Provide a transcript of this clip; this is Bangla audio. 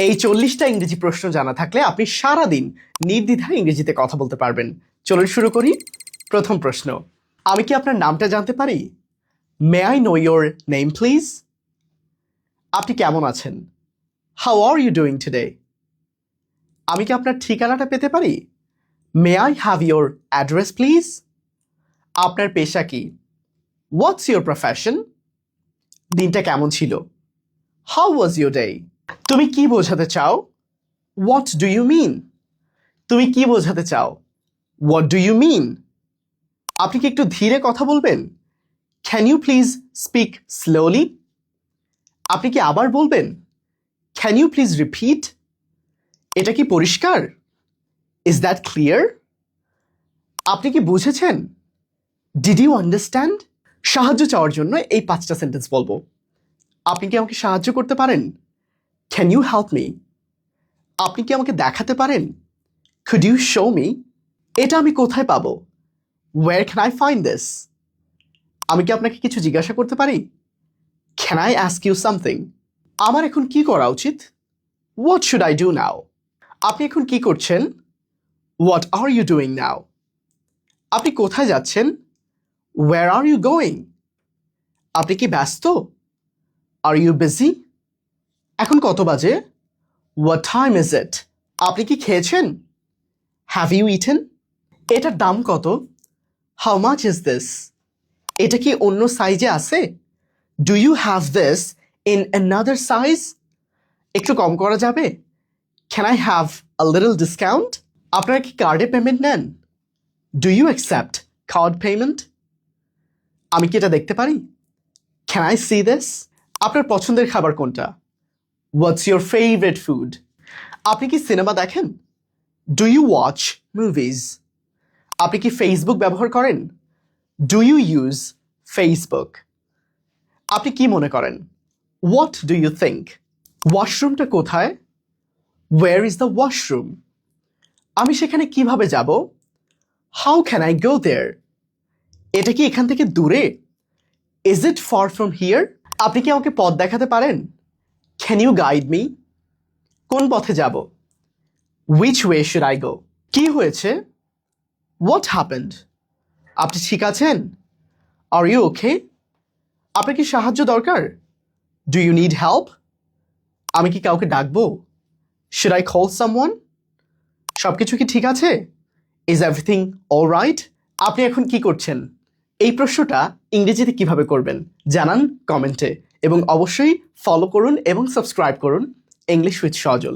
এই 40টা ইংরেজি প্রশ্ন জানা থাকলে আপনি সারাদিন নির্দ্বিধায় ইংরেজিতে কথা বলতে পারবেন। চলুন শুরু করি। প্রথম প্রশ্ন, আমি কি আপনার নামটা জানতে পারি? May I know your name please? আপনি কেমন আছেন? How are you doing today? আমি কি আপনার ঠিকানাটা পেতে পারি? May I have your address please? আপনার পেশা কি? What's your profession? দিনটা কেমন ছিল? How was your day? তুমি কি বোঝাতে চাও? What do you mean? তুমি কি বোঝাতে চাও? What do you mean? আপনি কি একটু ধীরে কথা বলবেন? Can you please speak slowly? আপনি কি আবার বলবেন? Can you please repeat? এটা কি পরিষ্কার? Is that clear? আপনি কি বুঝেছেন? Did you understand? সাহায্য চাওয়ার জন্য এই 5টা সেন্টেন্স বলবো। আপনি কি আমাকে সাহায্য করতে পারেন? Can you help me? আপনি কি আমাকে দেখাতে পারেন? Could you show me? এটা আমি কোথায় পাবো? Where can I find this? আমি কি আপনাকে কিছু জিজ্ঞাসা করতে পারি? Can I ask you something? আমার এখন কি করা উচিত? What should I do now? আপনি এখন কি করছেন? What are you doing now? আপনি কোথায় যাচ্ছেন? Where are you going? আপনি কি ব্যস্ত? Are you busy? এখন কত বাজে? What time is it? আপনি কি খেয়েছেন? Have you eaten? এটার দাম কত? How much is this? এটা কি অন্য সাইজে আছে? Do you have this in another size? একটু কম করা যাবে? Can I have a little discount? আপনারা কি কার্ডে পেমেন্ট নেন? Do you accept card payment? আমি কি এটা দেখতে পারি? Can I see this? আপনার পছন্দের খাবার কোনটা? What's your favourite food? আপনি কি সিনেমা দেখেন? Do you watch movies? আপনি কি ফেসবুক ব্যবহার করেন? Do you use Facebook? আপনি কি মনে করেন? What do you think? ওয়াশরুমটা কোথায়? Where is the washroom? আমি সেখানে কিভাবে যাব? How can I go there? এটা কি এখান থেকে দূরে? Is it far from here? আপনি কি আমাকে পথ দেখাতে পারেন? Can you guide me? কোন পথে যাব? Which way should I go? কি হয়েছে? What happened? আপনি ঠিক আছেন? Are you okay? আপনার কি সাহায্য দরকার? Do you need help? আমি কি কাউকে ডাকবো? Should I call someone? সব কিছু কি ঠিক আছে? Is everything alright? আপনি এখন কি করছেন? এই প্রশ্নটা ইংরেজিতে কিভাবে করবেন জানান কমেন্টে এবং অবশ্যই ফলো করুন এবং সাবস্ক্রাইব করুন ইংলিশ উইথ সজল।